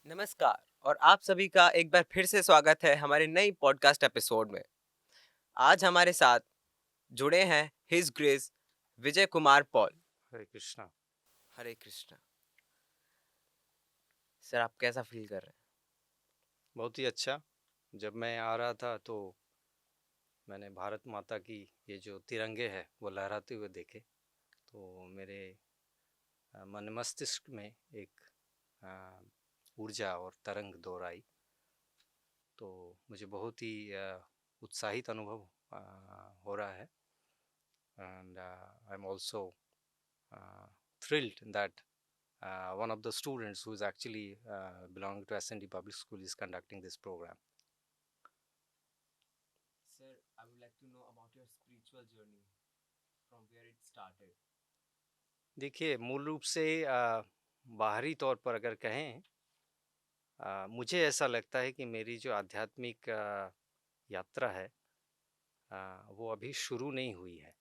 नमस्कार और आप सभी का एक बार फिर से स्वागत है हमारे नई पॉडकास्ट एपिसोड में। आज हमारे साथ जुड़े हैं हिज ग्रेस विजय कुमार पॉल। हरे कृष्णा। हरे कृष्णा। सर, आप कैसा फील कर रहे बहुत ही अच्छा। जब मैं आ रहा था तो मैंने भारत माता की ये जो तिरंगे है वो लहराते हुए देखे, तो मेरे मन मस्तिष्क में एक अ, ऊर्जा और तरंग दोहराई। तो मुझे बहुत ही उत्साहित अनुभव हो रहा है। And I am also thrilled that one of the students who is actually belonging to SND Public School is conducting this program. हैं? Sir, I would like to know about your spiritual journey from where it started. देखिए, मूल रूप से बाहरी तौर पर अगर कहें, मुझे ऐसा लगता है कि मेरी जो आध्यात्मिक यात्रा है, वो अभी शुरू नहीं हुई है,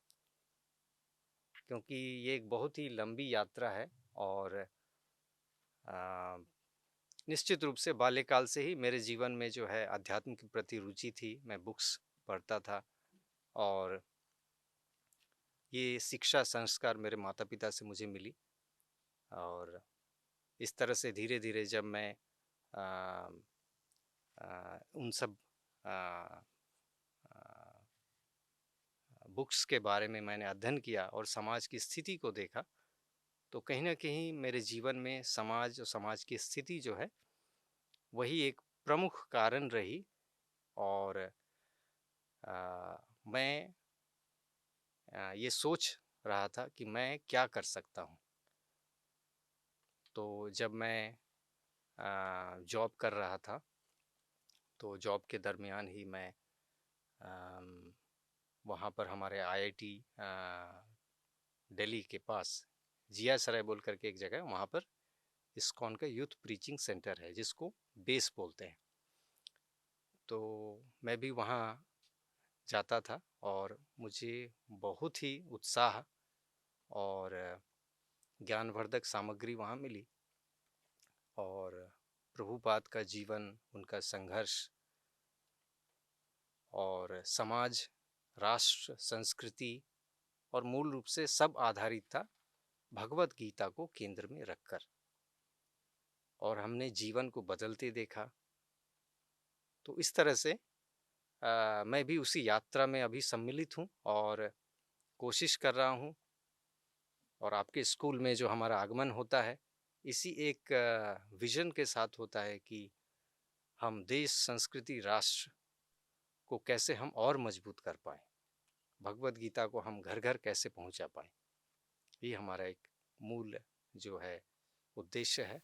क्योंकि ये एक बहुत ही लंबी यात्रा है। और आ, निश्चित रूप से बाल्यकाल से ही मेरे जीवन में जो है अध्यात्म के प्रति रुचि थी। मैं बुक्स पढ़ता था और ये शिक्षा संस्कार मेरे माता पिता से मुझे मिली। और इस तरह से धीरे धीरे जब मैं आ, उन सब बुक्स के बारे में मैंने अध्ययन किया और समाज की स्थिति को देखा, तो कहीं ना कहीं मेरे जीवन में समाज और समाज की स्थिति जो है वही एक प्रमुख कारण रही। और मैं ये सोच रहा था कि मैं क्या कर सकता हूँ। तो जब मैं जॉब कर रहा था, तो जॉब के दरमियान ही मैं वहाँ पर हमारे आईआईटी दिल्ली के पास जिया सराय बोल करके एक जगह है, वहाँ पर इस्कॉन का यूथ प्रीचिंग सेंटर है जिसको बेस बोलते हैं। तो मैं भी वहाँ जाता था और मुझे बहुत ही उत्साह और ज्ञानवर्धक सामग्री वहाँ मिली। और प्रभुपाद का जीवन, उनका संघर्ष और समाज, राष्ट्र, संस्कृति और मूल रूप से सब आधारित था भगवत गीता को केंद्र में रखकर। और हमने जीवन को बदलते देखा। तो इस तरह से मैं भी उसी यात्रा में अभी सम्मिलित हूँ और कोशिश कर रहा हूँ। और आपके स्कूल में जो हमारा आगमन होता है, इसी एक विजन के साथ होता है कि हम देश, संस्कृति, राष्ट्र को कैसे हम और मजबूत कर पाएँ, भगवत गीता को हम घर घर कैसे पहुँचा पाएँ। ये हमारा एक मूल जो है उद्देश्य है।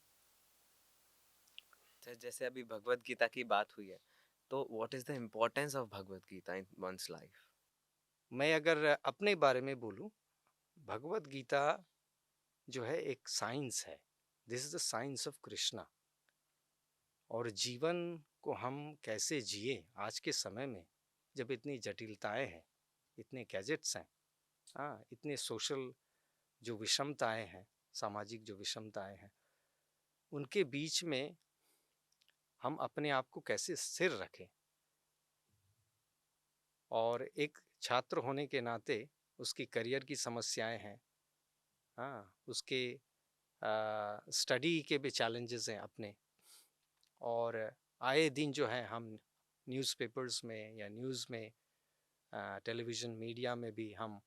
सर, जैसे अभी भगवत गीता की बात हुई है, तो what is the importance of Bhagavad Gita in one's life? मैं अगर अपने बारे में बोलूँ, भगवत गीता जो है एक साइंस है। This is the science of Krishna. और जीवन को हम कैसे जिए आज के समय में, जब इतनी जटिलताएं हैं, इतने गैजेट्स हैं, हाँ, इतने सोशल जो विषमताएं हैं, सामाजिक जो विषमताएं हैं, उनके बीच में हम अपने आप को कैसे स्थिर रखें। और एक छात्र होने के नाते उसकी करियर की समस्याएं हैं, हाँ, उसके स्टडी के भी चैलेंजेस हैं अपने। और आए दिन जो है हम न्यूज़पेपर्स में या न्यूज़ में, टेलीविज़न मीडिया में भी हम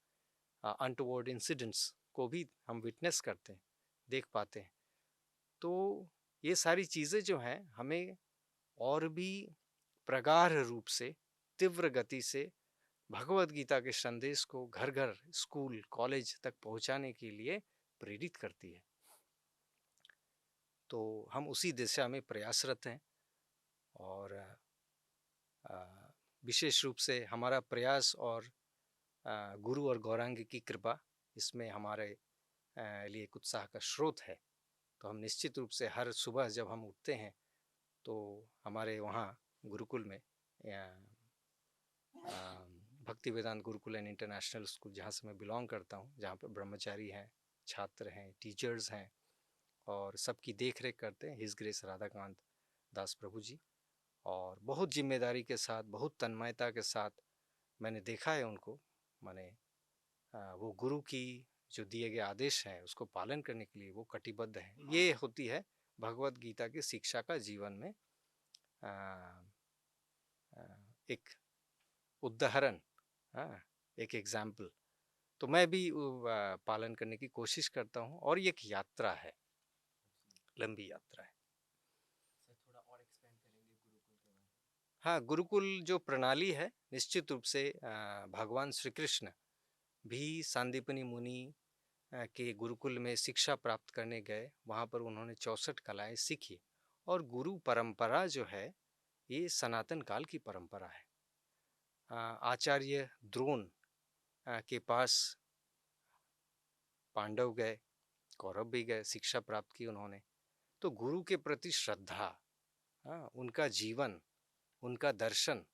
अनटोवर्ड इंसिडेंट्स को भी हम विटनेस करते हैं, देख पाते हैं। तो ये सारी चीज़ें जो हैं हमें और भी प्रगाढ़ रूप से, तीव्र गति से भगवत गीता के संदेश को घर घर, स्कूल, कॉलेज तक पहुंचाने के लिए प्रेरित करती है। तो हम उसी दिशा में प्रयासरत हैं। और विशेष रूप से हमारा प्रयास और गुरु और गौरांग की कृपा इसमें हमारे लिए एक उत्साह का स्रोत है। तो हम निश्चित रूप से हर सुबह जब हम उठते हैं, तो हमारे वहाँ गुरुकुल में, भक्ति वेदांत गुरुकुल एंड इंटरनेशनल स्कूल जहाँ से मैं बिलोंग करता हूँ, जहाँ पर ब्रह्मचारी हैं, छात्र हैं, टीचर्स हैं, और सबकी देख रेख करते हैं हिज ग्रेस राधाकांत दास प्रभु जी। और बहुत जिम्मेदारी के साथ, बहुत तन्मयता के साथ मैंने देखा है उनको। मैंने वो गुरु की जो दिए गए आदेश हैं उसको पालन करने के लिए वो कटिबद्ध हैं। ये होती है भगवत गीता की शिक्षा का जीवन में आ, आ, एक उदाहरण, हाँ, एक एग्जाम्पल। तो मैं भी पालन करने की कोशिश करता हूँ और ये एक यात्रा है, लंबी यात्रा है। सर थोड़ा और एक्सपेंड करेंगे गुरुकुल के बारे में? हाँ, गुरुकुल जो प्रणाली है निश्चित रूप से भगवान श्री कृष्ण भी सांदीपनी मुनि के गुरुकुल में शिक्षा प्राप्त करने गए। वहाँ पर उन्होंने 64 कलाएं सीखी। और गुरु परंपरा जो है ये सनातन काल की परंपरा है। आचार्य द्रोण के पास पांडव गए, कौरव भी गए, शिक्षा प्राप्त की उन्होंने। तो गुरु के प्रति श्रद्धा, उनका जीवन, उनका दर्शन,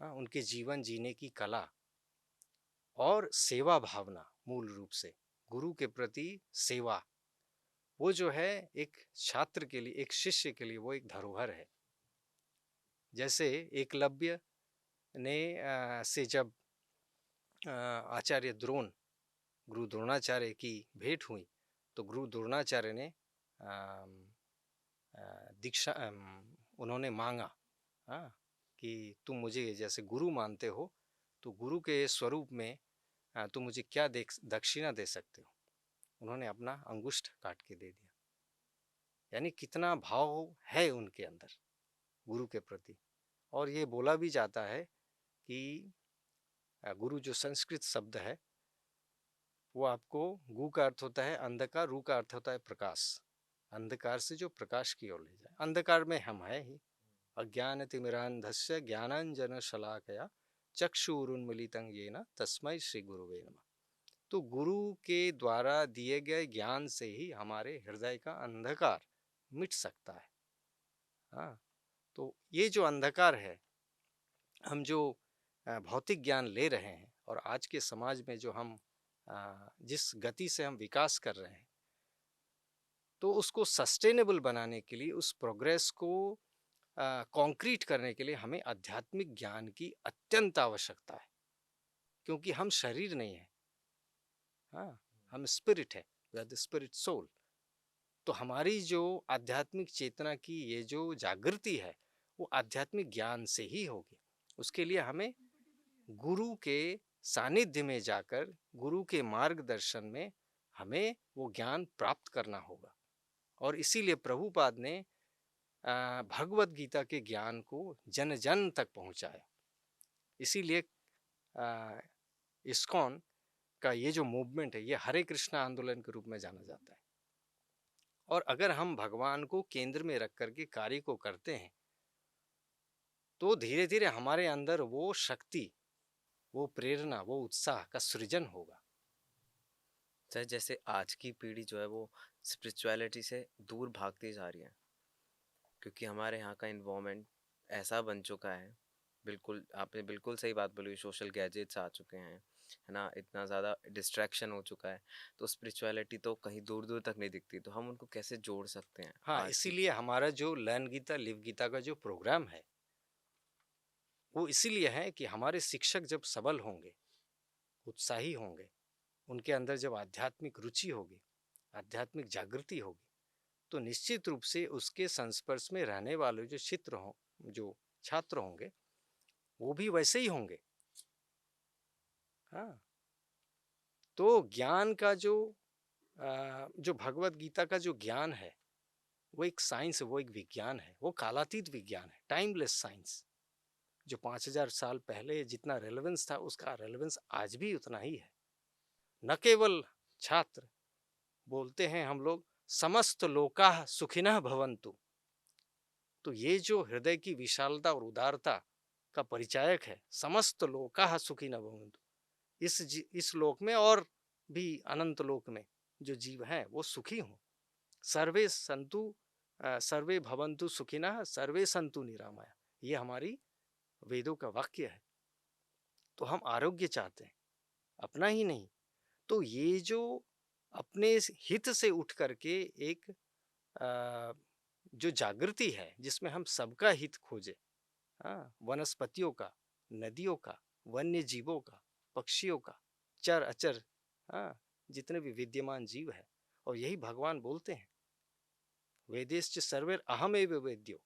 उनके जीवन जीने की कला और सेवा भावना, मूल रूप से गुरु के प्रति सेवा, वो जो है एक छात्र के लिए, एक शिष्य के लिए वो एक धरोहर है। जैसे एकलव्य ने से जब आचार्य द्रोण, गुरु द्रोणाचार्य की भेंट हुई तो गुरु द्रोणाचार्य ने दीक्षा उन्होंने मांगा, हाँ, कि तुम मुझे जैसे गुरु मानते हो तो गुरु के स्वरूप में तुम मुझे क्या दक्षिणा दे सकते हो। उन्होंने अपना अंगुष्ठ काट के दे दिया। यानी कितना भाव है उनके अंदर गुरु के प्रति। और ये बोला भी जाता है कि गुरु जो संस्कृत शब्द है वो आपको, गु का अर्थ होता है अंधकार, रू का अर्थ होता है प्रकाश। अंधकार से जो प्रकाश की ओर ले जाए। अंधकार में हम है ही। अज्ञान तिमिरांधस्य ज्ञानांजन शलाकया चक्षुरुन्मीलितं येन तस्मै श्री गुरुवे नमः। तो गुरु के द्वारा दिए गए ज्ञान से ही हमारे हृदय का अंधकार मिट सकता है। हाँ, तो ये जो अंधकार है, हम जो भौतिक ज्ञान ले रहे हैं और आज के समाज में जो हम जिस गति से हम विकास कर रहे हैं, तो उसको सस्टेनेबल बनाने के लिए, उस प्रोग्रेस को कॉन्क्रीट करने के लिए हमें आध्यात्मिक ज्ञान की अत्यंत आवश्यकता है। क्योंकि हम शरीर नहीं है, हाँ, हम स्पिरिट है, we are the spirit soul. तो हमारी जो आध्यात्मिक चेतना की ये जो जागृति है वो आध्यात्मिक ज्ञान से ही होगी। उसके लिए हमें गुरु के सानिध्य में जाकर, गुरु के मार्गदर्शन में हमें वो ज्ञान प्राप्त करना होगा। और इसीलिए प्रभुपाद ने भगवत गीता के ज्ञान को जन जन तक पहुंचाया। इसीलिए इस्कॉन का ये जो मूवमेंट है ये हरे कृष्णा आंदोलन के रूप में जाना जाता है। और अगर हम भगवान को केंद्र में रख करके कार्य को करते हैं तो धीरे धीरे हमारे अंदर वो शक्ति, वो प्रेरणा, वो उत्साह का सृजन होगा। सर जैसे आज की पीढ़ी जो है वो स्पिरिचुअलिटी से दूर भागती जा रही है, क्योंकि हमारे यहाँ का इन्वायरमेंट ऐसा बन चुका है। बिल्कुल आपने बिल्कुल सही बात बोली, सोशल गैजेट्स आ चुके हैं, है ना, इतना ज़्यादा डिस्ट्रैक्शन हो चुका है, तो स्पिरिचुअलिटी तो कहीं दूर दूर तक नहीं दिखती। तो हम उनको कैसे जोड़ सकते हैं हाँ, आज की? इसीलिए हमारा जो लर्न गीता लिव गीता का जो प्रोग्राम है वो इसीलिए है कि हमारे शिक्षक जब सबल होंगे, उत्साही होंगे, उनके अंदर जब आध्यात्मिक रुचि होगी, आध्यात्मिक जागृति होगी, तो निश्चित रूप से उसके संस्पर्श में रहने वाले जो चित्र हों, जो छात्र होंगे वो भी वैसे ही होंगे। हाँ, तो ज्ञान का जो भगवत गीता का जो ज्ञान है वो एक साइंस है, वो एक विज्ञान है, वो कालातीत विज्ञान है, टाइमलेस साइंस। जो 5000 साल पहले जितना रेलेवेंस था उसका रेलेवेंस आज भी उतना ही है। न केवल छात्र, बोलते हैं हम लोग समस्त लोकाः सुखिनः भवन्तु। तो ये जो हृदय की विशालता और उदारता का परिचायक है, समस्त लोकाः सुखिनः भवन्तु। इस लोक में और भी अनंत लोक में जो जीव हैं वो सुखी हों। सर्वे संतु सर्वे भवन्तु सुखिनः सर्वे सन्तु निरामया, ये हमारी वेदों का वाक्य है। तो हम आरोग्य चाहते हैं, अपना ही नहीं। तो ये जो अपने हित से उठ करके एक अ, जो जागृति है जिसमें हम सबका हित खोजे, हाँ, वनस्पतियों का, नदियों का, वन्य जीवों का, पक्षियों का, चर अचर, हाँ, जितने भी विद्यमान जीव है। और यही भगवान बोलते हैं, वेदेश्च सर्वैर अहमेव वेद्यो।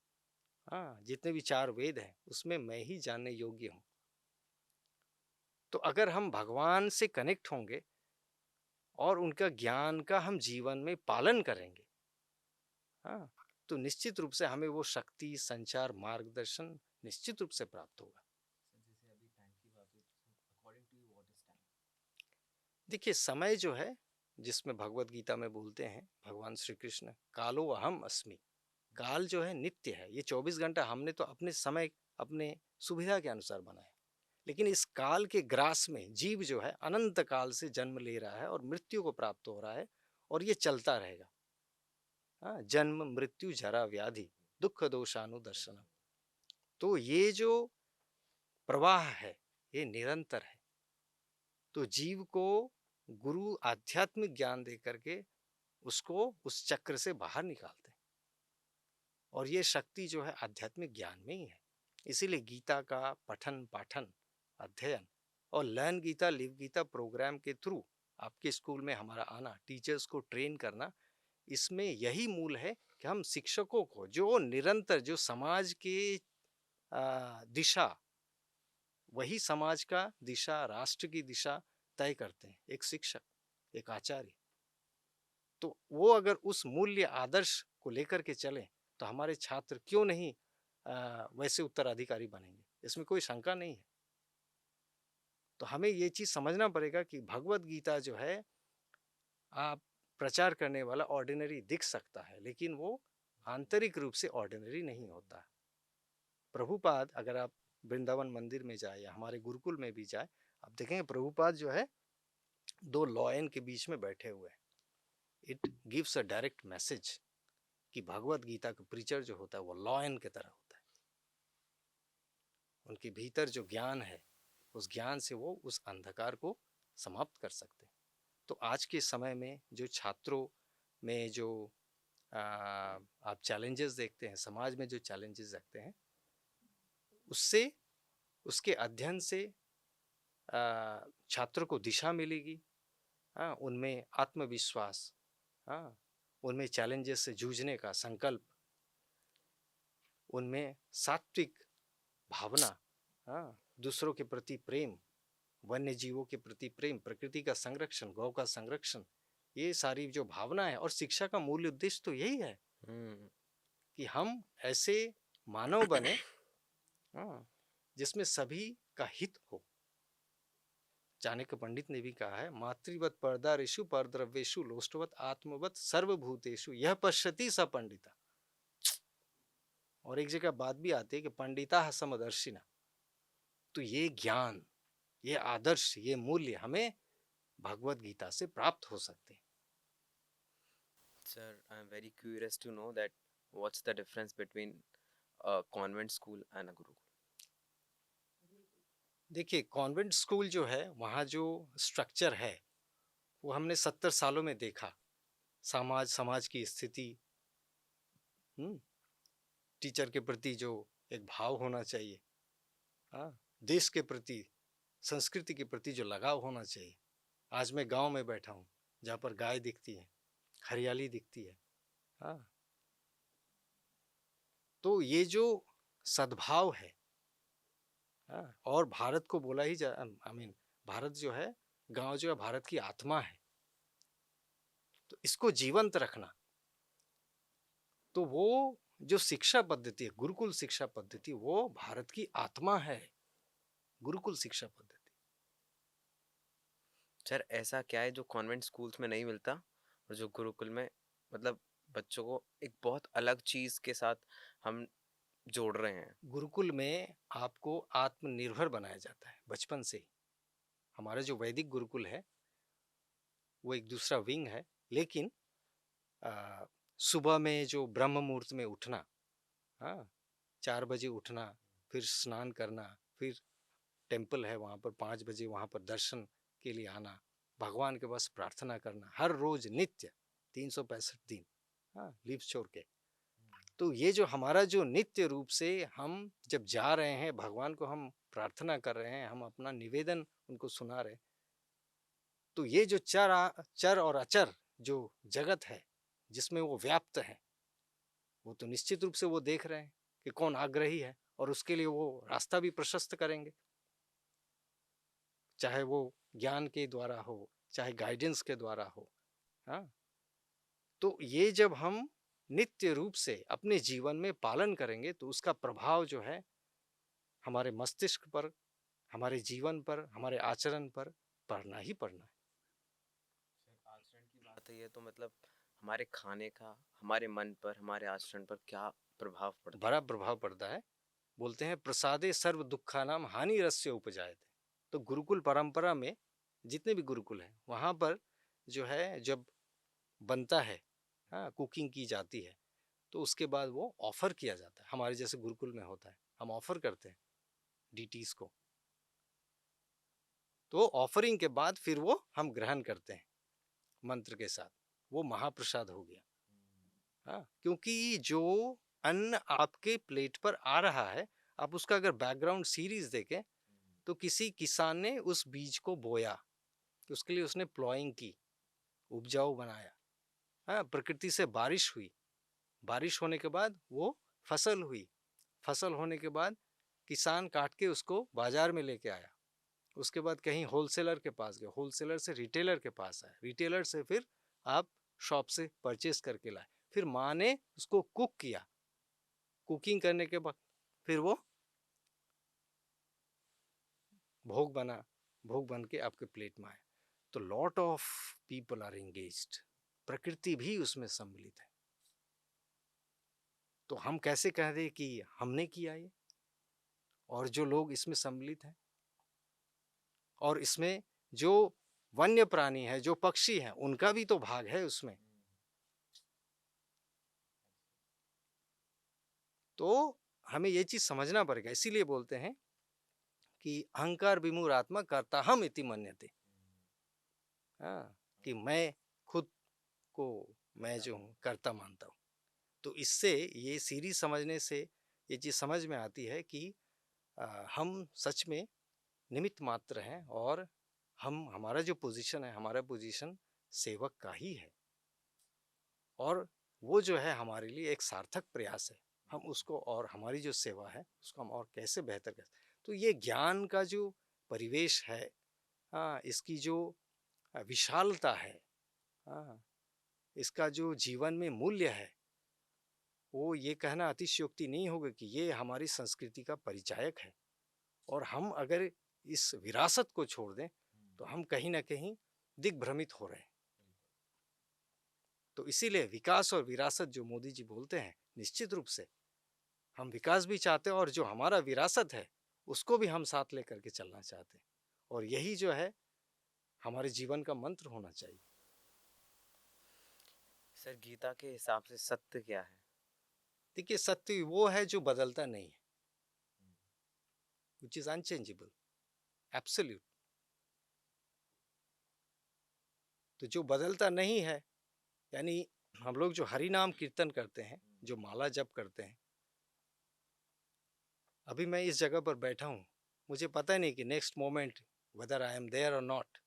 हाँ, जितने भी चार वेद हैं उसमें मैं ही जानने योग्य हूँ। तो अगर हम भगवान से कनेक्ट होंगे और उनका ज्ञान का हम जीवन में पालन करेंगे, हाँ, तो निश्चित रूप से हमें वो शक्ति, संचार, मार्गदर्शन निश्चित रूप से प्राप्त होगा। देखिए, समय जो है, जिसमें भगवत गीता में बोलते हैं भगवान श्री कृष्ण, कालो अहम अस्मि। काल जो है नित्य है, ये 24 घंटा हमने तो अपने समय, अपने सुविधा के अनुसार बनाया। लेकिन इस काल के ग्रास में जीव जो है अनंत काल से जन्म ले रहा है और मृत्यु को प्राप्त हो रहा है, और ये चलता रहेगा। हाँ, जन्म मृत्यु जरा व्याधि दुख दोषानुदर्शनम। तो ये जो प्रवाह है ये निरंतर है। तो जीव को गुरु आध्यात्मिक ज्ञान दे करके उसको उस चक्र से बाहर निकालते हैं, और ये शक्ति जो है आध्यात्मिक ज्ञान में ही है। इसीलिए गीता का पठन पाठन, अध्ययन और learn Gita live Gita program के थ्रू आपके स्कूल में हमारा आना, टीचर्स को ट्रेन करना, इसमें यही मूल है कि हम शिक्षकों को जो निरंतर जो समाज के दिशा, वही समाज का दिशा, राष्ट्र की दिशा तय करते हैं, एक शिक्षक, एक आचार्य। तो वो अगर उस मूल्य आदर्श को लेकर के चलें तो हमारे छात्र क्यों नहीं वैसे उत्तराधिकारी बनेंगे, इसमें कोई शंका नहीं है। तो हमें ये चीज समझना पड़ेगा कि भगवत गीता जो है, आप प्रचार करने वाला ऑर्डिनरी दिख सकता है लेकिन वो आंतरिक रूप से ऑर्डिनरी नहीं होता। प्रभुपाद, अगर आप वृंदावन मंदिर में जाए या हमारे गुरुकुल में भी जाए, आप देखेंगे प्रभुपाद जो है दो लॉयन के बीच में बैठे हुए हैं। It gives a direct message कि भगवत गीता का प्रीचर जो होता है वो लॉयन की तरह होता है। उनके भीतर जो ज्ञान है, उस ज्ञान से वो उस अंधकार को समाप्त कर सकते हैं। तो आज के समय में जो छात्रों में जो आप चैलेंजेस देखते हैं, समाज में जो चैलेंजेस देखते हैं, उससे, उसके अध्ययन से छात्रों को दिशा मिलेगी। हाँ, उनमें आत्मविश्वास, हाँ, उनमें चैलेंजेस से जूझने का संकल्प, उनमें सात्विक भावना, हाँ, दूसरों के प्रति प्रेम, वन्य जीवों के प्रति प्रेम, प्रकृति का संरक्षण, गौ का संरक्षण, ये सारी जो भावना है। और शिक्षा का मूल उद्देश्य तो यही है कि हम ऐसे मानव बने, हाँ, जिसमें सभी का हित हो। चाणक्य पंडित ने भी कहा है, मातृवत परदारेषु परद्रव्येषु लोष्टवत आत्मवत सर्वभूतेषु यह पश्यति स पंडिता। और एक जगह बात भी आती है कि पंडिता समदर्शिना। तो ये ज्ञान, ये आदर्श, ये मूल्य हमें भगवत गीता से प्राप्त हो सकते हैं। Sir, I'm very curious to know that what's the difference between a convent school and a Gurukul? देखिए, कॉन्वेंट स्कूल जो है, वहाँ जो स्ट्रक्चर है वो हमने 70 सालों में देखा। समाज की स्थिति, टीचर के प्रति जो एक भाव होना चाहिए, हाँ, देश के प्रति, संस्कृति के प्रति जो लगाव होना चाहिए। आज मैं गांव में बैठा हूँ जहाँ पर गाय दिखती है, हरियाली दिखती है, हाँ, तो ये जो सद्भाव है, हाँ, और भारत को बोला ही जा, आई मीन भारत जो है, गांव जो है भारत की आत्मा है। तो इसको जीवंत रखना, तो वो जो शिक्षा पद्धति है, गुरुकुल शिक्षा पद्धति, वो भारत की आत्मा है, गुरुकुल शिक्षा पद्धति। सर, ऐसा क्या है जो कॉन्वेंट स्कूल्स में नहीं मिलता और जो गुरुकुल में, मतलब बच्चों को एक बहुत अलग चीज के साथ हम जोड़ रहे हैं? गुरुकुल में आपको आत्मनिर्भर बनाया जाता है बचपन से ही। हमारा जो वैदिक गुरुकुल है वो एक दूसरा विंग है, लेकिन सुबह में जो ब्रह्म मुहूर्त में उठना, हाँ, 4 बजे उठना, फिर स्नान करना, फिर टेम्पल है वहाँ पर 5 बजे वहाँ पर दर्शन के लिए आना, भगवान के पास प्रार्थना करना हर रोज नित्य 365 दिन, हाँ, लीव छोड़ के। तो ये जो हमारा जो नित्य रूप से हम जब जा रहे हैं भगवान को, हम प्रार्थना कर रहे हैं, हम अपना निवेदन उनको सुना रहे हैं, तो ये जो चर और अचर जो जगत है जिसमें वो व्याप्त है, वो तो निश्चित रूप से वो देख रहे हैं कि कौन आग्रही है, और उसके लिए वो रास्ता भी प्रशस्त करेंगे, चाहे वो ज्ञान के द्वारा हो, चाहे गाइडेंस के द्वारा हो। हाँ, तो ये जब हम नित्य रूप से अपने जीवन में पालन करेंगे तो उसका प्रभाव जो है हमारे मस्तिष्क पर, हमारे जीवन पर, हमारे आचरण पर पड़ना ही पड़ना है। सर, आचरण की बात है, ये तो मतलब हमारे खाने का हमारे मन पर, हमारे आचरण पर क्या प्रभाव पड़ता बड़ा प्रभाव पड़ता है। बोलते हैं प्रसादे सर्व दुखानाम हानि रस्य उपजायते। तो गुरुकुल परंपरा में जितने भी गुरुकुल हैं वहाँ पर जो है जब बनता है, हाँ, कुकिंग की जाती है, तो उसके बाद वो ऑफर किया जाता है, हमारे जैसे गुरुकुल में होता है, हम ऑफर करते हैं डीटीज को, तो ऑफरिंग के बाद फिर वो हम ग्रहण करते हैं मंत्र के साथ, वो महाप्रसाद हो गया। हाँ, क्योंकि जो अन्न आपके प्लेट पर आ रहा है, आप उसका अगर बैकग्राउंड सीरीज देखें तो किसी किसान ने उस बीज को बोया, उसके लिए उसने प्लॉइंग की, उपजाऊ बनाया, हाँ, प्रकृति से बारिश हुई, बारिश होने के बाद वो फसल हुई, फसल होने के बाद किसान काट के उसको बाजार में लेके आया, उसके बाद कहीं होलसेलर के पास गए, होलसेलर से रिटेलर के पास आए, रिटेलर से फिर आप शॉप से परचेस करके लाए, फिर माँ ने उसको कुक किया, कुकिंग करने के बाद फिर वो भोग बना, भोग बन के आपके प्लेट में आया। तो lot of people are engaged, प्रकृति भी उसमें सम्मिलित है। तो हम कैसे कह दें कि हमने किया ये, और जो लोग इसमें सम्मिलित हैं, और इसमें जो वन्य प्राणी है, जो पक्षी हैं, उनका भी तो भाग है उसमें। तो हमें ये चीज समझना पड़ेगा, इसीलिए बोलते हैं कि अहंकार विमूढ़ात्मा कर्ता हम इति मन्यते। हाँ, कि मैं खुद को, मैं जो हूँ कर्ता मानता हूँ। तो इससे ये सीरीज समझने से ये चीज समझ में आती है कि हम सच में निमित्त मात्र हैं, और हम, हमारा जो पोजीशन है, हमारा पोजीशन सेवक का ही है, और वो जो है हमारे लिए एक सार्थक प्रयास है। हम उसको, और हमारी जो सेवा है उसको हम और कैसे बेहतर कर, तो ये ज्ञान का जो परिवेश है, हाँ, इसकी जो विशालता है, हाँ, इसका जो जीवन में मूल्य है, वो ये कहना अतिशयोक्ति नहीं होगा कि ये हमारी संस्कृति का परिचायक है। और हम अगर इस विरासत को छोड़ दें तो हम कहीं ना कहीं दिग्भ्रमित हो रहे हैं। तो इसीलिए विकास और विरासत जो मोदी जी बोलते हैं, निश्चित रूप से हम विकास भी चाहते हैं, और जो हमारा विरासत है उसको भी हम साथ लेकर के चलना चाहते हैं, और यही जो है हमारे जीवन का मंत्र होना चाहिए। सर, गीता के हिसाब से सत्य क्या है? देखिए, सत्य वो है जो बदलता नहीं है, विच इज अनचेंजेबल, एब्सोल्यूट। तो जो बदलता नहीं है, यानी हम लोग जो हरि नाम कीर्तन करते हैं, जो माला जप करते हैं, अभी मैं इस जगह पर बैठा हूँ, मुझे पता नहीं कि next moment whether I am there और नॉट,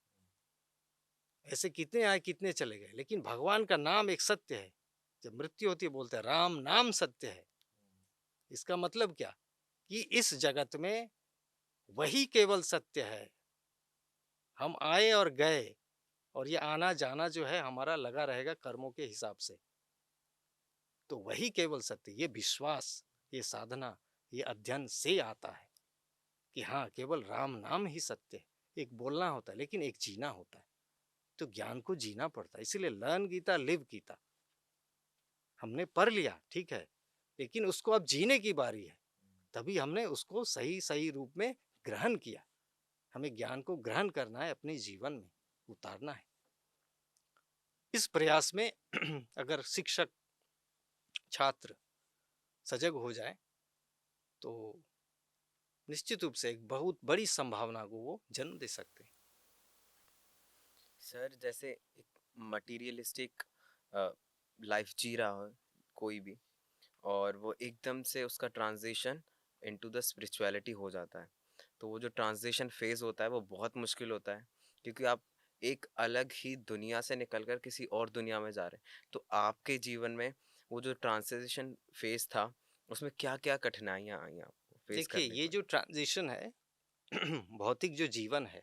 ऐसे कितने आए कितने चले गए, लेकिन भगवान का नाम एक सत्य है। जब मृत्यु होती है बोलते हैं राम नाम सत्य है। इसका मतलब क्या, कि इस जगत में वही केवल सत्य है। हम आए और गए, और ये आना जाना जो है हमारा लगा रहेगा कर्मों के हिसाब से। तो वही केवल सत्य, ये विश्वास, ये साधना, ये अध्ययन से आता है कि हाँ, केवल राम नाम ही सत्य है। एक बोलना होता है लेकिन एक जीना होता है, तो ज्ञान को जीना पड़ता है। इसीलिए लर्न गीता लिव गीता, हमने पढ़ लिया ठीक है, लेकिन उसको अब जीने की बारी है, तभी हमने उसको सही सही रूप में ग्रहण किया। हमें ज्ञान को ग्रहण करना है, अपने जीवन में उतारना है। इस प्रयास में अगर शिक्षक छात्र सजग हो जाए तो निश्चित रूप से एक बहुत बड़ी संभावना को वो जन्म दे सकते हैं। सर जैसे एक मटेरियलिस्टिक लाइफ जी रहा हो कोई भी, और वो एकदम से उसका ट्रांजिशन इनटू द स्पिरिचुअलिटी हो जाता है, तो वो जो ट्रांजिशन फेज होता है वो बहुत मुश्किल होता है, क्योंकि आप एक अलग ही दुनिया से निकलकर किसी और दुनिया में जा रहे हैं। तो आपके जीवन में वो जो ट्रांजिशन फेज था, उसमें क्या क्या कठिनाइयाँ आई आपको फेस देखिए, करने ये पड़ी? जो ट्रांजिशन है भौतिक जो जीवन है,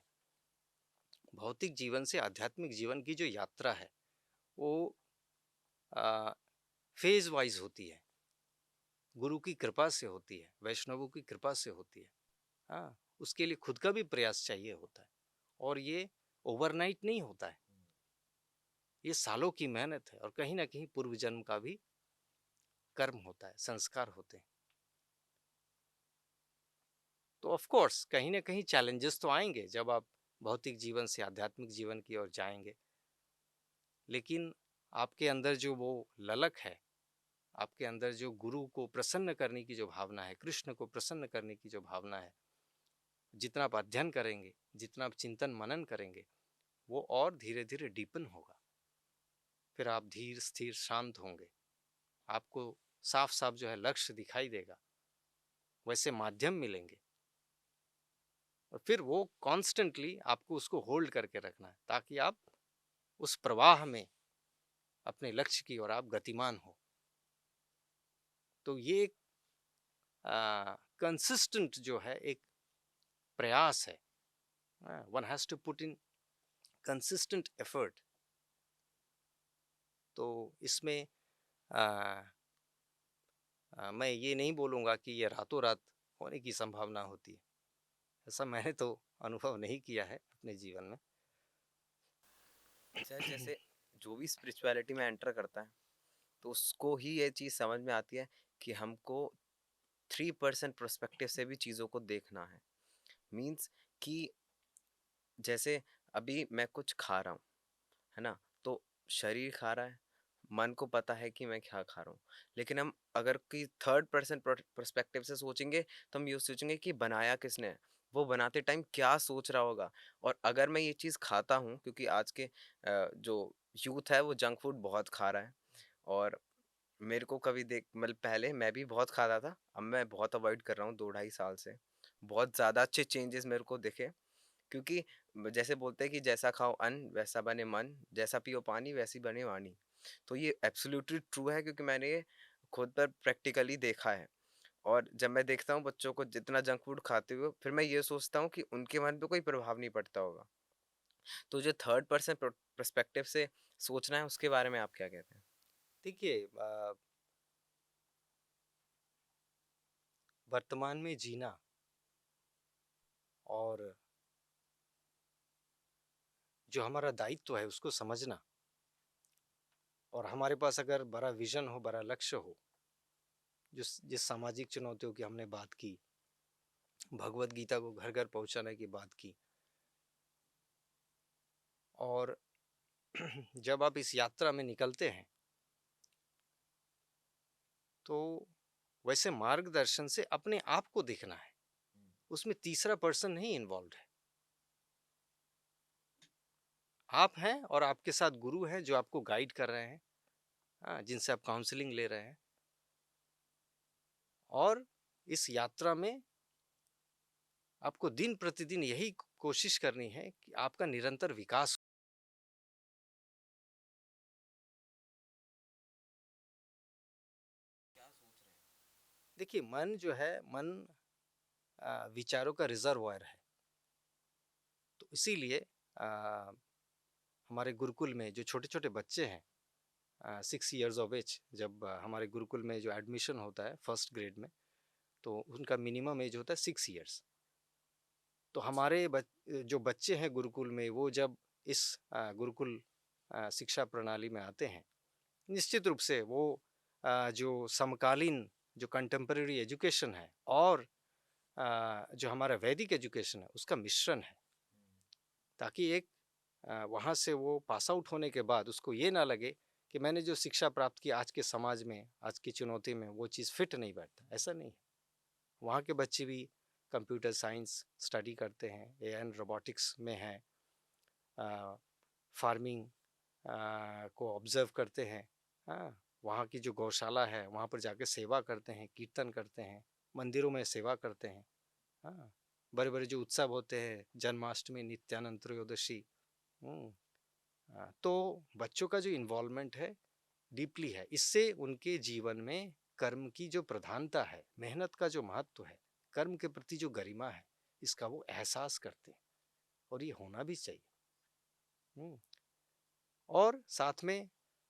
भौतिक जीवन से आध्यात्मिक जीवन की जो यात्रा है, वो फेज वाइज होती है, गुरु की कृपा से होती है, वैष्णवों की कृपा से होती है। हाँ, उसके लिए खुद का भी प्रयास चाहिए होता है, और ये ओवरनाइट नहीं होता है, ये सालों की मेहनत है, और कहीं ना कहीं पूर्व जन्म का भी कर्म होता है, संस्कार होते हैं। तो ऑफ कोर्स कहीं ना कहीं चैलेंजेस तो आएंगे जब आप भौतिक जीवन से आध्यात्मिक जीवन की ओर जाएंगे, लेकिन आपके अंदर जो वो ललक है, आपके अंदर जो गुरु को प्रसन्न करने की जो भावना है, कृष्ण को प्रसन्न करने की जो भावना है, जितना आप अध्ययन करेंगे, जितना आप चिंतन मनन करेंगे, वो और धीरे धीरे डीपन होगा। फिर आप धीर स्थिर शांत होंगे, आपको साफ साफ जो है लक्ष्य दिखाई देगा, वैसे माध्यम मिलेंगे, और फिर वो कॉन्स्टेंटली आपको उसको होल्ड करके रखना है, ताकि आप उस प्रवाह में अपने लक्ष्य की ओर आप गतिमान हो। तो ये एक कंसिस्टेंट जो है एक प्रयास है, one has to put in consistent effort. तो इसमें आ, मैं ये नहीं बोलूँगा कि ये रातों रात होने की संभावना होती है, ऐसा मैंने तो अनुभव नहीं किया है अपने जीवन में। सर जैसे जो भी स्पिरिचुअलिटी में एंटर करता है, तो उसको ही ये चीज़ समझ में आती है कि हमको 3% पर्सपेक्टिव से भी चीज़ों को देखना है। मीन्स कि जैसे अभी मैं कुछ खा रहा हूँ, है ना? तो शरीर खा रहा है, मन को पता है कि मैं क्या खा रहा हूँ, लेकिन हम अगर कि 3% पर्सपेक्टिव से सोचेंगे, तो हम ये सोचेंगे कि बनाया किसने है, वो बनाते टाइम क्या सोच रहा होगा। और अगर मैं ये चीज़ खाता हूँ, क्योंकि आज के जो यूथ है वो जंक फूड बहुत खा रहा है, और मेरे को कभी देख मतलब पहले मैं भी बहुत खाता था, अब मैं बहुत अवॉइड कर रहा हूँ 2 ढाई साल से। बहुत ज़्यादा अच्छे चेंजेस मेरे को दिखे, क्योंकि जैसे बोलते हैं कि जैसा खाओ अन्न वैसा बने मन, जैसा पियो पानी वैसी बने वाणी। तो ये एब्सोल्युटली ट्रू है, क्योंकि मैंने ये खुद पर प्रैक्टिकली देखा है। और जब मैं देखता हूँ बच्चों को जितना जंक फूड खाते हुए, फिर मैं ये सोचता हूँ कि उनके मन पे कोई प्रभाव नहीं पड़ता होगा। तो जो 3% पर्सपेक्टिव से सोचना है, उसके बारे में आप क्या कहते हैं? देखिए, वर्तमान में जीना और जो हमारा दायित्व है उसको समझना, और हमारे पास अगर बड़ा विजन हो, बड़ा लक्ष्य हो, जिस सामाजिक चुनौतियों की हमने बात की, भगवत गीता को घर घर पहुंचाने की बात की, और जब आप इस यात्रा में निकलते हैं, तो वैसे मार्गदर्शन से अपने आप को देखना है, उसमें तीसरा पर्सन नहीं इन्वॉल्व है। आप हैं और आपके साथ गुरु हैं जो आपको गाइड कर रहे हैं, हाँ, जिनसे आप काउंसलिंग ले रहे हैं, और इस यात्रा में आपको दिन प्रतिदिन यही कोशिश करनी है कि आपका निरंतर विकास। देखिए, मन जो है, मन विचारों का रिजर्वायर है। तो इसीलिए आ, हमारे गुरुकुल में जो छोटे छोटे बच्चे हैं, 6 years ऑफ एज, जब हमारे गुरुकुल में जो एडमिशन होता है फर्स्ट ग्रेड में, तो उनका मिनिमम एज होता है 6 years। तो हमारे जो बच्चे हैं गुरुकुल में, वो जब इस गुरुकुल शिक्षा प्रणाली में आते हैं, निश्चित रूप से वो जो समकालीन, जो कंटेम्पररी एजुकेशन है, और जो हमारा वैदिक एजुकेशन है, उसका मिश्रण है, ताकि एक वहाँ से वो पास आउट होने के बाद उसको ये ना लगे कि मैंने जो शिक्षा प्राप्त की आज के समाज में, आज की चुनौती में, वो चीज़ फिट नहीं बैठता। ऐसा नहीं है। वहाँ के बच्चे भी कंप्यूटर साइंस स्टडी करते हैं, एआई एंड रोबोटिक्स में हैं, फार्मिंग को ऑब्जर्व करते हैं। हाँ, वहाँ की जो गौशाला है वहाँ पर जाके सेवा करते हैं, कीर्तन करते हैं, मंदिरों में सेवा करते हैं। हाँ, बड़े बड़े जो उत्सव होते हैं, जन्माष्टमी, नित्यानंद त्रयोदशी। तो बच्चों का जो इन्वॉल्वमेंट है डीपली है। इससे उनके जीवन में कर्म की जो प्रधानता है, मेहनत का जो महत्व है, कर्म के प्रति जो गरिमा है, इसका वो एहसास करते हैं, और ये होना भी चाहिए। और साथ में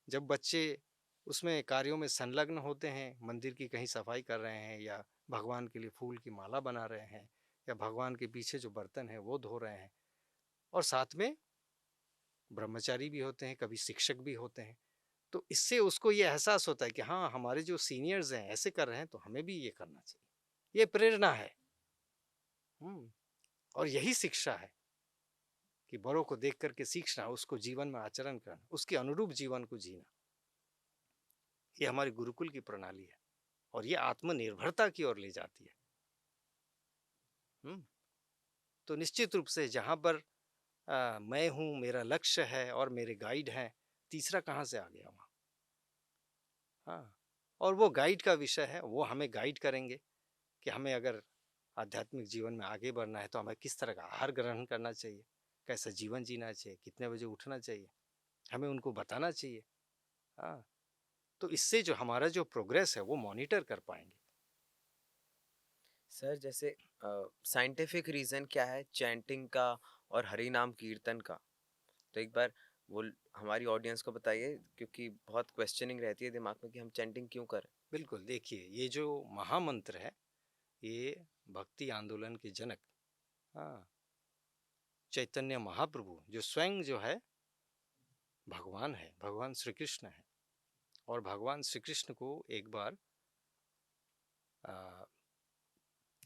जब बच्चे उसमें कार्यों में संलग्न होते हैं, मंदिर की कहीं सफाई कर रहे हैं, या भगवान के लिए फूल की माला बना रहे हैं, या भगवान के पीछे जो बर्तन है वो धो रहे हैं, और साथ में ब्रह्मचारी भी होते हैं, कभी शिक्षक भी होते हैं, तो इससे उसको ये एहसास होता है कि हाँ, हमारे जो सीनियर्स हैं ऐसे कर रहे हैं तो हमें भी ये करना चाहिए। ये प्रेरणा है। और यही शिक्षा है कि बड़ों को देख करके सीखना, उसको जीवन में आचरण करना, उसके अनुरूप जीवन को जीना। ये हमारी गुरुकुल की प्रणाली है, और ये आत्मनिर्भरता की ओर ले जाती है। तो निश्चित रूप से जहाँ पर मैं हूँ, मेरा लक्ष्य है और मेरे गाइड हैं, तीसरा कहाँ से आ गया वहाँ? हाँ, और वो गाइड का विषय है, वो हमें गाइड करेंगे कि हमें अगर आध्यात्मिक जीवन में आगे बढ़ना है तो हमें किस तरह का आहार ग्रहण करना चाहिए, कैसा जीवन जीना चाहिए, कितने बजे उठना चाहिए, हमें उनको बताना चाहिए। हाँ, तो इससे जो हमारा जो प्रोग्रेस है वो मॉनिटर कर पाएंगे। सर जैसे साइंटिफिक रीज़न क्या है चैंटिंग का और हरि नाम कीर्तन का? तो एक बार हमारी ऑडियंस को बताइए, क्योंकि बहुत क्वेश्चनिंग रहती है दिमाग में कि हम चैंटिंग क्यों करें। बिल्कुल, देखिए ये जो महामंत्र है, ये भक्ति आंदोलन के जनक, हाँ, चैतन्य महाप्रभु, जो स्वयं जो है भगवान है, भगवान श्री कृष्ण है। और भगवान श्री कृष्ण को एक बार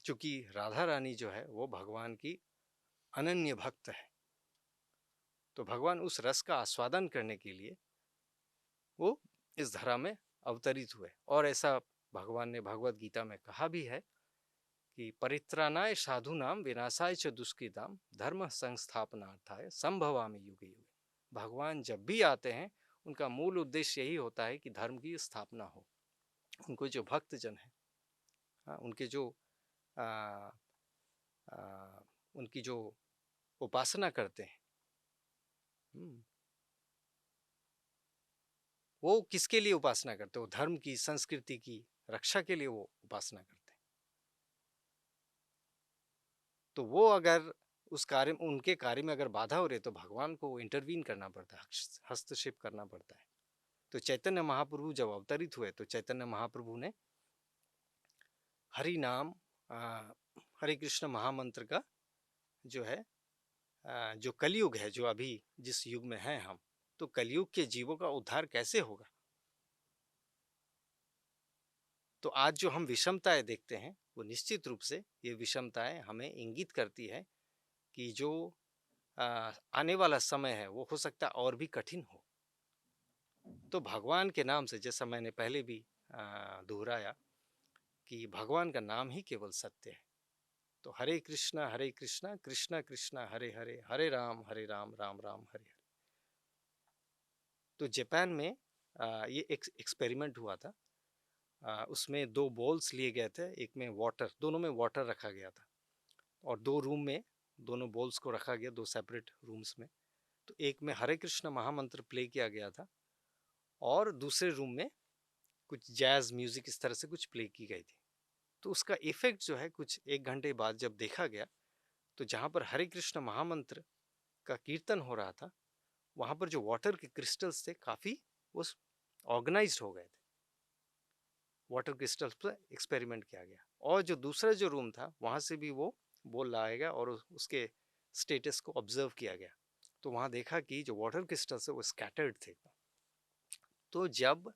चूंकि राधा रानी जो है वो भगवान की अनन्य भक्त है, तो भगवान उस रस का आस्वादन करने के लिए वो इस धरा में अवतरित हुए। और ऐसा भगवान ने भगवत गीता में कहा भी है कि परित्राणाय साधूनाम विनाशाय च दुष्कृताम धर्म संस्थापनार्थाय संभवामि युगे युगे। भगवान जब भी आते हैं उनका मूल उद्देश्य यही होता है कि धर्म की स्थापना हो। उनको जो भक्तजन है, उनके जो आ, आ, उनकी जो उपासना करते हैं, वो किसके लिए उपासना करते हैं? वो धर्म की, संस्कृति की रक्षा के लिए वो उपासना करते हैं। तो वो अगर उस कार्य, उनके कार्य में अगर बाधा हो रही है तो भगवान को इंटरवीन करना पड़ता है, हस्तक्षेप करना पड़ता है। तो चैतन्य महाप्रभु जब अवतरित हुए तो चैतन्य महाप्रभु ने हरि नाम, हरे कृष्ण महामंत्र का जो है, जो कलयुग है, जो अभी जिस युग में हैं हम, तो कलयुग के जीवों का उद्धार कैसे होगा? तो आज जो हम विषमताएं देखते हैं वो निश्चित रूप से ये विषमताएं हमें इंगित करती है कि जो आने वाला समय है वो हो सकता है और भी कठिन हो। तो भगवान के नाम से, जैसा मैंने पहले भी दोहराया कि भगवान का नाम ही केवल सत्य है। तो हरे कृष्णा कृष्णा कृष्णा हरे हरे, हरे राम राम राम हरे हरे। तो जापान में ये एक एक्सपेरिमेंट हुआ था। उसमें दो बॉल्स लिए गए थे, एक में वाटर, दोनों में वाटर रखा गया था, और दो रूम में दोनों बॉल्स को रखा गया, दो सेपरेट रूम्स में। तो एक में हरे कृष्ण महामंत्र प्ले किया गया था, और दूसरे रूम में कुछ जैज म्यूजिक इस तरह से कुछ प्ले की गई थी। तो उसका इफेक्ट जो है कुछ 1 घंटे बाद जब देखा गया, तो जहाँ पर हरे कृष्ण महामंत्र का कीर्तन हो रहा था, वहाँ पर जो वाटर के क्रिस्टल्स थे काफ़ी वो ऑर्गेनाइज्ड हो गए थे। वाटर क्रिस्टल्स पर एक्सपेरिमेंट किया गया, और जो दूसरा जो रूम था वहाँ से भी वो बोल लाया गया और उसके स्टेटस को ऑब्जर्व किया गया। तो वहाँ देखा कि जो वाटर क्रिस्टल्स है वो स्कैटर्ड थे। तो जब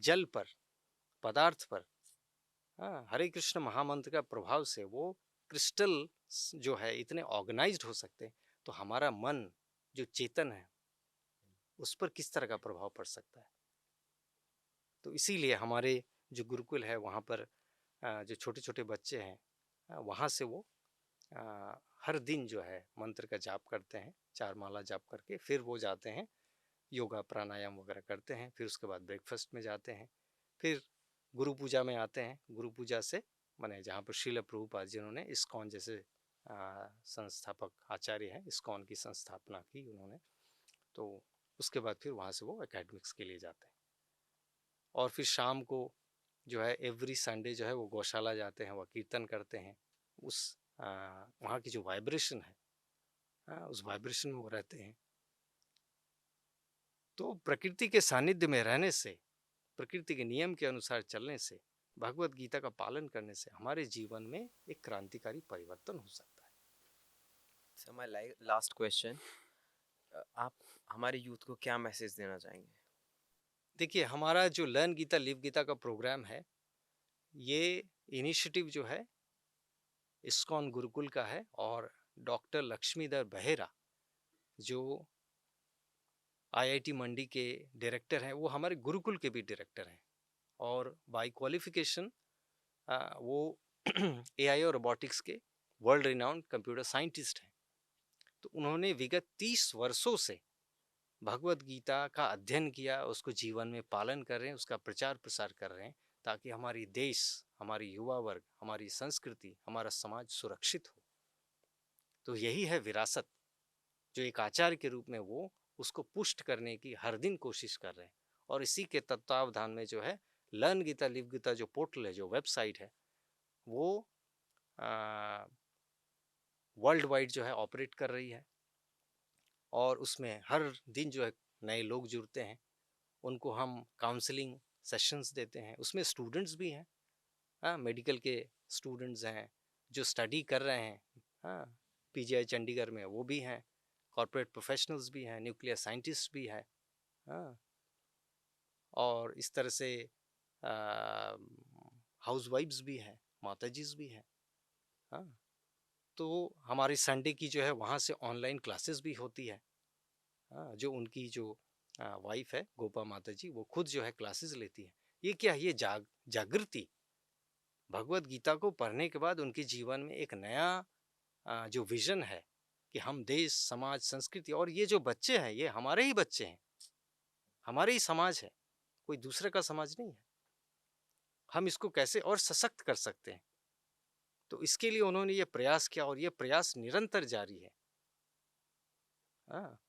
जल पर, पदार्थ पर, हरे कृष्ण महामंत्र का प्रभाव से वो क्रिस्टल जो है इतने ऑर्गेनाइज्ड हो सकते हैं, तो हमारा मन जो चेतन है उस पर किस तरह का प्रभाव पड़ सकता है। तो इसीलिए हमारे जो गुरुकुल है वहाँ पर जो छोटे छोटे बच्चे हैं, वहाँ से वो हर दिन जो है मंत्र का जाप करते हैं, 4 माला जाप करके फिर वो जाते हैं, योगा प्राणायाम वगैरह करते हैं, फिर उसके बाद ब्रेकफास्ट में जाते हैं, फिर गुरु पूजा में आते हैं। गुरु पूजा से माने जहाँ पर श्रील प्रभुपाद जिन्होंने इस्कॉन जैसे संस्थापक आचार्य हैं, इस्कॉन की संस्थापना की उन्होंने, तो उसके बाद फिर वहाँ से वो एकेडमिक्स के लिए जाते हैं। और फिर शाम को जो है एवरी संडे जो है वो गौशाला जाते हैं, वह कीर्तन करते हैं। उस वहाँ की जो वाइब्रेशन है, उस वाइब्रेशन में वो रहते हैं। तो प्रकृति के सानिध्य में रहने से, प्रकृति के नियम के अनुसार चलने से, भगवत गीता का पालन करने से हमारे जीवन में एक क्रांतिकारी परिवर्तन हो सकता है। सो माय लास्ट क्वेश्चन, आप हमारे यूथ को क्या मैसेज देना चाहेंगे? देखिए, हमारा जो लर्न गीता लिव गीता का प्रोग्राम है, ये इनिशिएटिव जो है इस्कॉन गुरुकुल का है, और डॉक्टर लक्ष्मीधर बेहेरा जो आईआईटी मंडी के डायरेक्टर हैं, वो हमारे गुरुकुल के भी डायरेक्टर हैं, और बाय क्वालिफिकेशन वो एआई और रोबोटिक्स के वर्ल्ड रिनाउंड कंप्यूटर साइंटिस्ट हैं। तो उन्होंने विगत 30 वर्षों से भगवत गीता का अध्ययन किया, उसको जीवन में पालन कर रहे हैं, उसका प्रचार प्रसार कर रहे हैं, ताकि हमारी देश, हमारी युवा वर्ग, हमारी संस्कृति, हमारा समाज सुरक्षित हो। तो यही है विरासत, जो एक आचार्य के रूप में वो उसको पुष्ट करने की हर दिन कोशिश कर रहे हैं। और इसी के तत्वावधान में जो है लर्न गीता लिव गीता जो पोर्टल है, जो वेबसाइट है, वो वर्ल्ड वाइड जो है ऑपरेट कर रही है, और उसमें हर दिन जो है नए लोग जुड़ते हैं, उनको हम काउंसलिंग सेशंस देते हैं। उसमें स्टूडेंट्स भी हैं, हाँ, मेडिकल के स्टूडेंट्स हैं जो स्टडी कर रहे हैं, हाँ, पीजीआई चंडीगढ़ में वो भी हैं, कॉर्पोरेट प्रोफेशनल्स भी हैं, न्यूक्लियर साइंटिस्ट भी हैं, हाँ, और इस तरह से हाउस वाइफ्स भी हैं, माताजीज भी हैं, हाँ। तो हमारी संडे की जो है वहाँ से ऑनलाइन क्लासेस भी होती है, हाँ, जो उनकी जो वाइफ है गोपा माता जी, वो खुद जो है क्लासेस लेती है। ये क्या है? ये जागृति, भगवत गीता को पढ़ने के बाद उनके जीवन में एक नया जो विजन है कि हम देश, समाज, संस्कृति, और ये जो बच्चे हैं ये हमारे ही बच्चे हैं, हमारे ही समाज है, कोई दूसरे का समाज नहीं है। हम इसको कैसे और सशक्त कर सकते हैं, तो इसके लिए उन्होंने ये प्रयास किया, और ये प्रयास निरंतर जारी है, हाँ।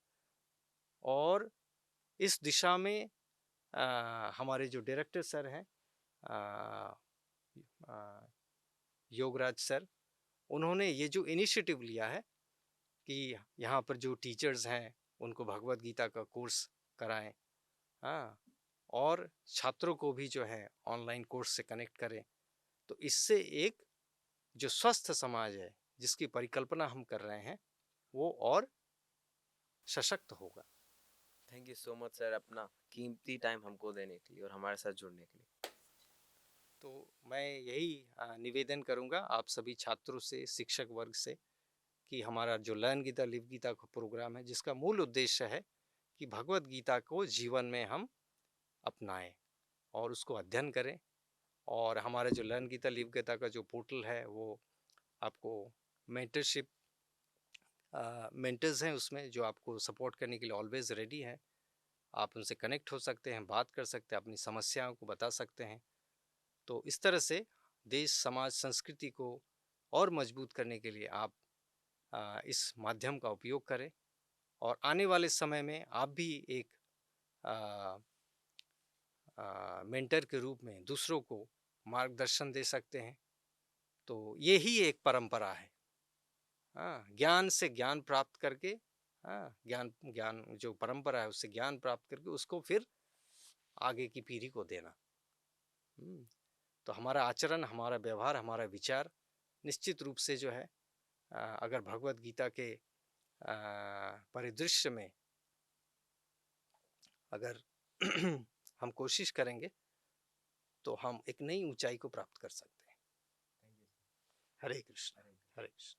और इस दिशा में हमारे जो डायरेक्टर सर हैं, योगराज सर, उन्होंने ये जो इनिशिएटिव लिया है कि यहाँ पर जो टीचर्स हैं उनको भगवत गीता का कोर्स कराएं, हाँ, और छात्रों को भी जो है ऑनलाइन कोर्स से कनेक्ट करें, तो इससे एक जो स्वस्थ समाज है जिसकी परिकल्पना हम कर रहे हैं वो और सशक्त होगा। Thank you so much sir, अपना कीमती टाइम हमको देने के लिए और हमारे साथ जुड़ने के लिए। तो मैं यही निवेदन करूंगा आप सभी छात्रों से, शिक्षक वर्ग से, कि हमारा जो लर्न गीता लिव गीता का प्रोग्राम है, जिसका मूल उद्देश्य है कि भगवत गीता को जीवन में हम अपनाएं और उसको अध्ययन करें। और हमारा जो लर्न गीता लिव गीता का जो पोर्टल है वो आपको मेंटरशिप मेंटर्स हैं उसमें जो आपको सपोर्ट करने के लिए ऑलवेज रेडी हैं। आप उनसे कनेक्ट हो सकते हैं, बात कर सकते हैं, अपनी समस्याओं को बता सकते हैं। तो इस तरह से देश, समाज, संस्कृति को और मजबूत करने के लिए आप इस माध्यम का उपयोग करें, और आने वाले समय में आप भी एक मेंटर के रूप में दूसरों को मार्गदर्शन दे सकते हैं। तो ये ही एक परंपरा है, हाँ, ज्ञान से ज्ञान प्राप्त करके, हाँ, ज्ञान ज्ञान जो परंपरा है उससे ज्ञान प्राप्त करके उसको फिर आगे की पीढ़ी को देना। तो हमारा आचरण, हमारा व्यवहार, हमारा विचार निश्चित रूप से जो है अगर भगवत गीता के परिदृश्य में अगर हम कोशिश करेंगे तो हम एक नई ऊंचाई को प्राप्त कर सकते हैं। हरे कृष्ण, हरे कृष्ण।